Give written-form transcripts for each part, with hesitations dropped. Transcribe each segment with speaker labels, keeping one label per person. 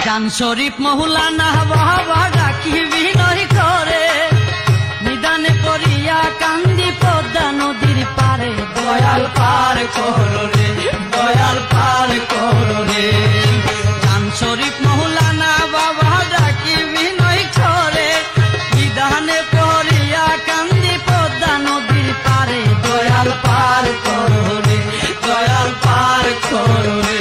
Speaker 1: জান শরীফ মৌলানা বাবা ডাকি বিনয় করে, নিদানে পড়িয়া কান্দি পদ্মা নদীর পারে। দয়াল পার করো রে, দয়াল পার করো রে। জান শরীফ মৌলানা বাবা ডাকি বিনয় করে, নিদানে পড়িয়া কান্দি পদ্মা নদীর পারে। দয়াল পার করো রে, দয়াল পার করো রে।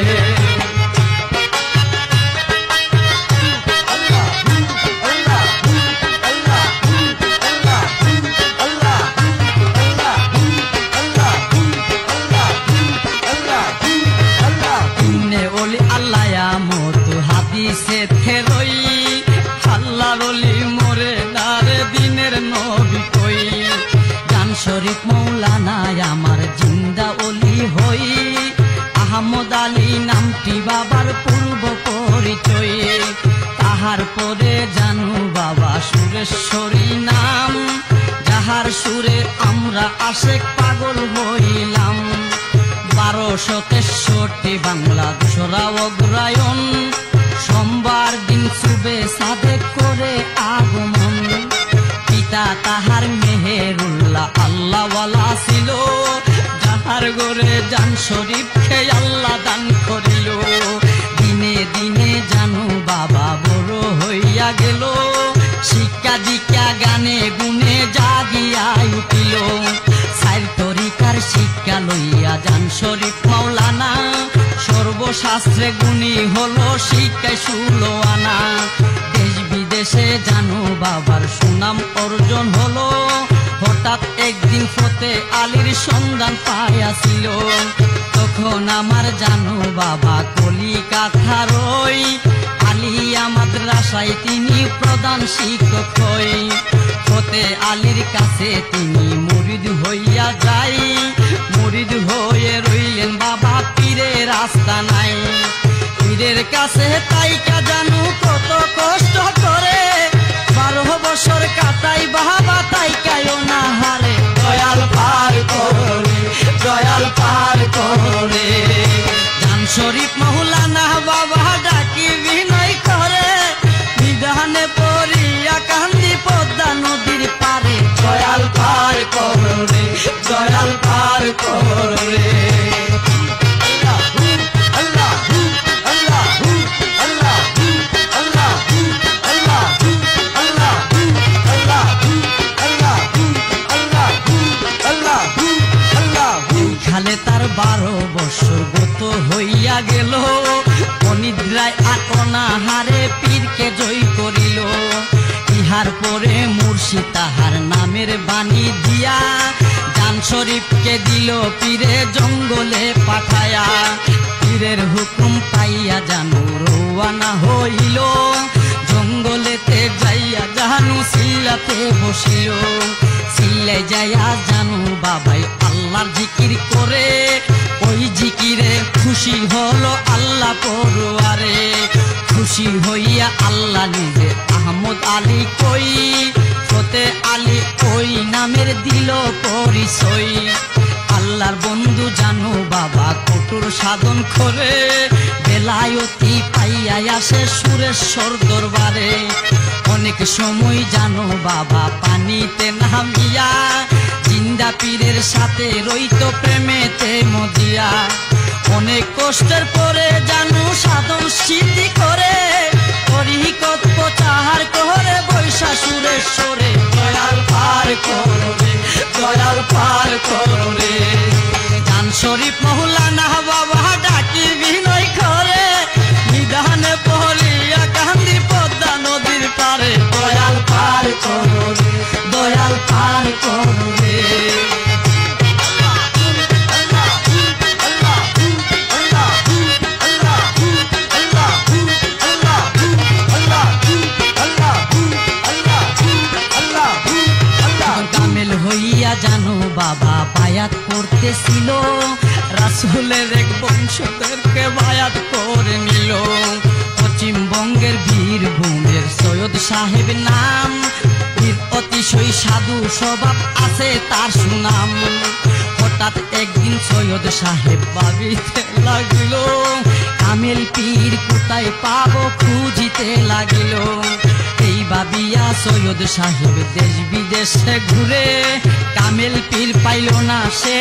Speaker 1: শরীফ মৌলানায় আমার জিন্দা অলি হই, আহমদ আলী নামটি বাবার পূর্ব পরিচয়। তাহার পরে জানু বাবা সুরেশ্বরী নাম, যাহার সুরে আমরা আশেক পাগল হইলাম। 1263 বাংলা দোসরা অগ্রায়ণ, সোমবার দিন শুবে সাদেক করে আগমন। পিতা তাহার মেহেরুল্লাহ আল্লাহওয়ালা ছিল, যাহার গরে জান শরীফ খেয়ে আল্লাহ দান করিল। দিনে দিনে জানু বাবা বড় হইয়া গেল, শিক্ষা দীক্ষা গানে গুনে জাগিয়া উঠিল। 4 তরিকার শিক্ষা লইয়া জান শরীফ মৌলানা, সর্বশাস্ত্রে গুণী হলো শিক্ষায় 16 আনা। দেশ বিদেশে জানু বাবার সুনাম অর্জন হলো, হঠাৎ একদিন ফতে আলীর সন্ধান পাইয়াছিল। তখন আমার জানু বাবা কলিকাতার ওই আলিয়া মাদ্রাসায় তিনি প্রধান শিক্ষক হই। ফতে আলীর কাছে তিনি মুরিদ হইয়া যাই, মুরিদ হয়ে রইলেন বাবা পীরের রাস্তা নাই। পীরের কাছে তাইকা জানু কত কষ্ট করে, 12 বছর কাটাই বাবা তাইকায়ও না হারে। দয়াল পার করে, দয়াল পার করে। জান শরীফ মৌলানা বাবা ডাকি বিনয় করে, নিদানে পড়িয়া কান্দি পদ্মা নদীর পারে। দয়াল পার করে, দয়াল পার করে। তার 12 বছর গত হইয়া গেল, অনিদ্রায় অনাহারে পীরকে জয় করিল। ইহার পরে মুর্শিদ তাহার নামের বাণী দিয়া, জান শরীফকে দিল পীরে জঙ্গলে পাঠায়া। পীরের হুকুম পাইয়া জানু রওয়ানা হইল, জঙ্গলেতে যাইয়া জানু সিল্লাতে বসিল। সিল্লায় যাইয়া জানু বাবাই আল্লাহর জিকির করে, ওই জিকিরে খুশি হলো আল্লাহ পরওয়ারে। খুশি হইয়া আল্লাহ নিজে আহমদ আলী কই, ফতে আলী ওই নামের দিল পরিচয়। আল্লাহর বন্ধু জানু বাবা কঠোর সাধন করে, বেলায়তি পাইয়া আসে সুরেশ্বর দরবারে। অনেক সময় জানো বাবা পানিতে নামিয়া, জিন্দা পীরের সাথে রইত প্রেমেতে মজিয়া। অনেক কষ্টের পরে জানু সাধন সিদ্ধি করে, হরিকত প্রচার করে বৈশা সুরেশ্বরে। দয়াল পার করো রে, দয়াল পার করো রে। জান শরীফ মৌলানা বাবা ডাকি বিনয় করে, নিদানে পড়িয়া কান্দি পদ্মা নদীর পারে। দয়াল পার করো রে, দয়াল পার করো রে। কামেল হইয়া জানো বাবা বায়াত করতেছিল, রাসূলের এক বংশধরকে বায়াত করে নিল। পশ্চিমবঙ্গের বীরভূমের সৈয়দ সাহেব নাম, অতিশয় সাধু স্বভাব আছে তার সুনাম। হঠাৎ একদিন সৈয়দ সাহেব ভাবিতে লাগলো, কামেল পীর কোথায় পাবো খুঁজি যাইতে লাগিল। এই ভাবিয়া সৈয়দ সাহেব দেশ বিদেশে ঘুরে, কামেল পীর পাইল না সে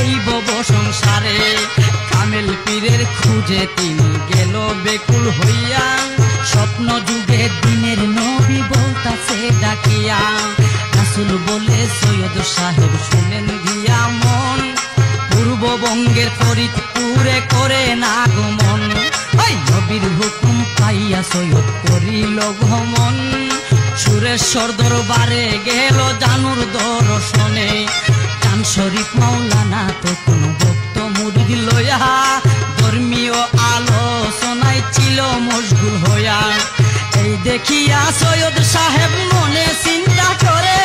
Speaker 1: এই ভব সংসারে। কামেল পীরের খুঁজে তিনি গেল বেকুল হইয়া, স্বপ্ন যুগে দিনের নবী বলতাছে ডাকিয়া। রাসূল বলে সৈয়দ সাহেব শুনেন গিয়া মন, পূর্ববঙ্গের ফরিদপুরে করে না আগমন। ওই নবীর হুকুম পাইয়া সৈয়দ করিল গমন, সুরেশ্বর দরবারে গেল জানুর দর্শনে। চান শরীফ মাওলানা তখন ভক্ত মুরিদ লইয়া, ধর্মীয় আলোচনায় ছিল মশগুল হইয়া। এই দেখিয়া সৈয়দ সাহেব মনে চিন্তা করে,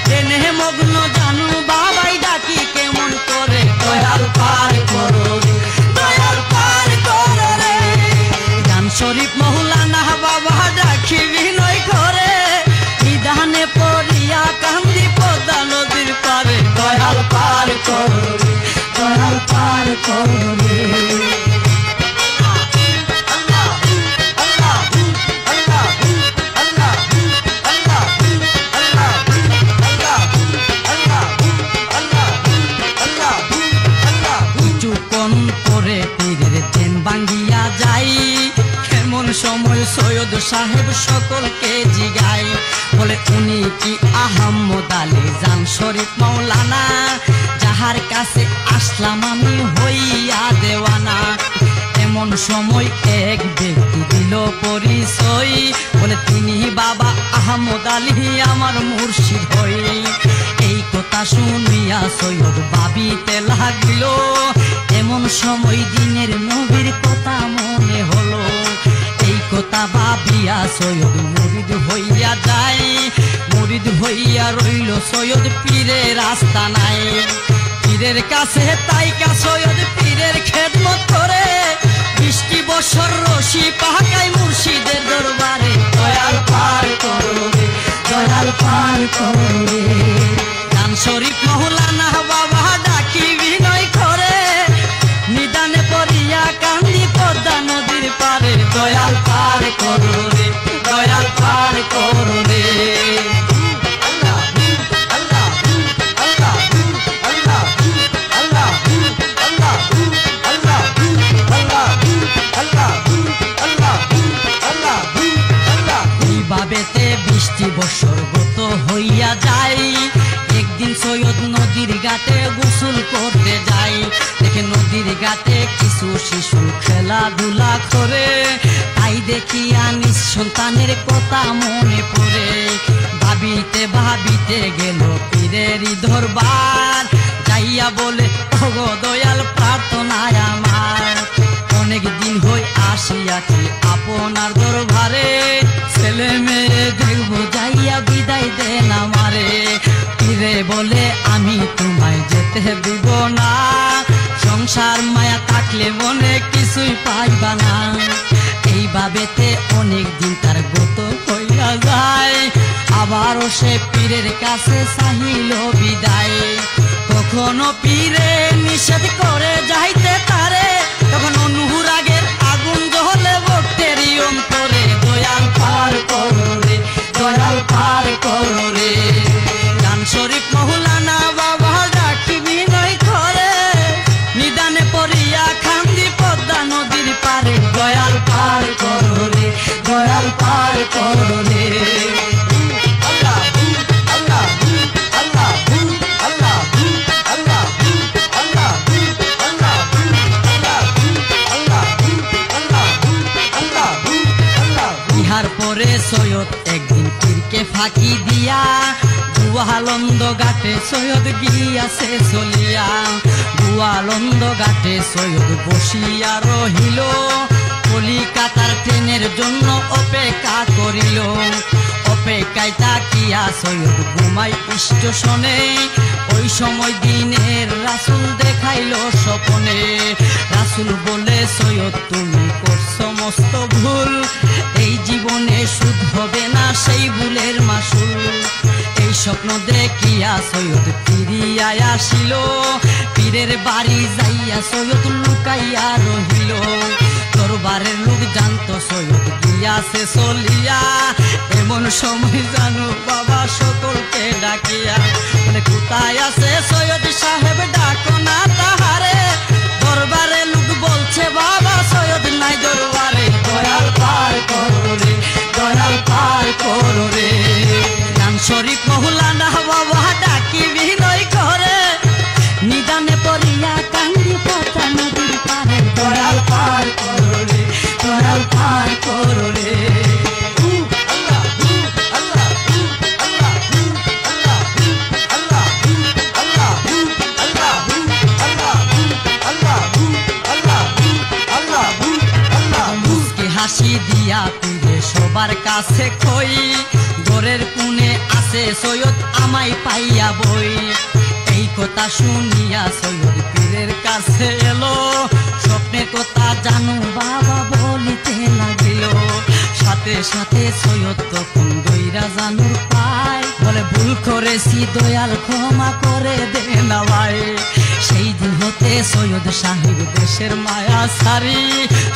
Speaker 1: টেনে মগ্ন জানু বাবাই ডাকি কেমন করে। দয়াল পার করো রে, দয়াল পার করো রে। চান শরীফ মাওলানা বাবা ডাকি বিনয় করে, নিদানে পড়িয়া কান্দি পদ্মা নদীর পারে। দয়াল পার করো রে, দয়াল পার করো রে। ভাঙ্গিয়া যাই এমন সময় সৈয়দ সাহেব সকলকে জিগাই, বলে উনি কি আহমদ আলী জান শরীফ মাওলানা, যাহার কাছে আসলাম আমি হইয়া দেওয়ানা। এমন সময় এক ব্যক্তি দিল পরিচয়, বলে তিনি বাবা আহমদ আলী আমার মুর্শিদ হই। এই কথা শুনিয়া সৈয়দ ভাবিতে লাগিল, এমন সময় দিনের নবীর কথা মনে হলো। এই কথা ভাবিয়া সৈয়দ মুরিদ হইয়া যায়, মুরিদ হইয়া রইল সৈয়দ পীরের রাস্তা নাই। পীরের কাছে তাইকা সৈয়দ পীরের খেদমত করে, 20 বছর রশি পাকাই মুর্শিদের দরবারে। দয়াল পার করো রে, দয়াল পার করো রে। চান শরীফ মাওলানা বাবা ডাকি বিনয় করে, নিদানে পড়িয়া কান্দি পদ্মা নদীর পারে। দয়াল পার করো রে, দয়াল পার করো রে। এইভাবেতে 20 বছর গত হইয়া যায়। একদিন সৈয়দ নদীর ঘাটে গোসল করতে যাই, দেখে নদীর ঘাটে কিছু শিশু খেলাধুলা করে। তাই দেখিয়া নিঃসন্তানের কথা মনে পড়ে, ভাবিতে ভাবিতে গেল পীরের দরবার। যাইয়া বলে ওগো দয়াল প্রার্থনায় আমার, অনেক দিন হই আসিয়াছি আপনার দরবারে। ছেলে মেয়ে দেখবো যাইয়া বিদায় দেন আমারে। পীরে বলে আমি তোমায় যেতে দিব না, সংসার মায়া থাকলে মনে কিছুই পাইবা না। এইভাবেতে অনেক দিন তার গত হইয়া যায়, আবারও সে পীরের কাছে চাহিল বিদায়। কখনো পীরে নিষেধ করে যাইতে তারে, তখন অনুরাগের আগুন জ্বলে ভক্তেরই অন্তরে। দয়াল পার করো রে, দয়াল পার করো রে। চান শরীফ মাওলানা বাবা ডাকি বিনয় করে, নিদানে পড়িয়া কান্দি পদ্মা নদীর পারে। দয়াল পার করো রে, দয়াল পার করো রে। ইহার পরে সৈয়দ একদিন পীরকে ফাঁকি দিয়া, গুয়ালন্দ ঘাটে সৈয়দ গিয়াছে চলিয়া। গুয়ালন্দ ঘাটে সৈয়দ বসিয়া রহিল, কলিকাতার ট্রেনের জন্য অপেক্ষা করিল। অপেক্ষায় তাকিয়া সৈয়দ ঘুমাই স্টেশনে, ওই সময় দিনের রাসূল দেখাইল স্বপনে। রাসূল বলে সৈয়দ তুমি করছো মস্ত ভুল, এই জীবনে সুদ হবে না সেই ভুলের মাসুল। এই স্বপ্ন দেখিয়া সৈয়দ ফিরিয়া আসিল, পীরের বাড়ি যাইয়া সৈয়দ লুকাইয়া রহিল। তোর দরবারের লোক জানতো সৈয়দ গিয়াছে চলিয়া, এমন সময় জানো বাবা সকলকে ডাকিয়া বলে কোথায় আছে সৈয়দ সাহেব ডাকো না তাহারে। দরবারে লোক বলছে বাবা সৈয়দ নাই দরবারে, দয়াল পার করো রে, দয়াল পার করো রে। গান শরীফ মৌলানা বাবা ডাকি বিনয় করে, নিদানে পড়িয়া কান্দি পদ্মা নদীর পারে, দয়াল পার করো রে, দয়াল পার করো রে। হাসি দিয়া তুলে সবার কাছে কই, ঘরের কোণে আছে সৈয়দ আমায় পাইয়া বই। এই কথা শুনিয়া সৈয়দ পীরের কাছে এলো, স্বপ্নে কথা জানো বাবা বলিতে লাগিল। সাথে সাথে সৈয়দ তখন দইরা জানুর পায়, বলে ভুল করেছি দয়াল ক্ষমা করে দে না ভাই। সেই দিন হতে সৈয়দ সাহেব দেশের মায়া সারি,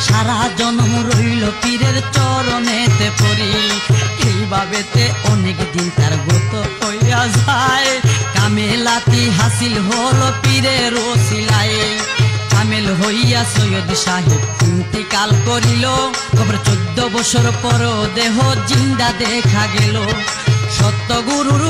Speaker 1: সারা জন্ম রইল পীরের চরণেতে পড়ি। এইভাবেতে অনেক দিন তার গত হইয়া যায়, কামেলাতি হাসিল হলো পীরের ওসিলায়। কামেল হইয়া সৈয়দ সাহেব ইন্তিকাল করিল, খবর 14 বছর পর দেহ জিন্দা দেখা গেল। সত্য গুরুর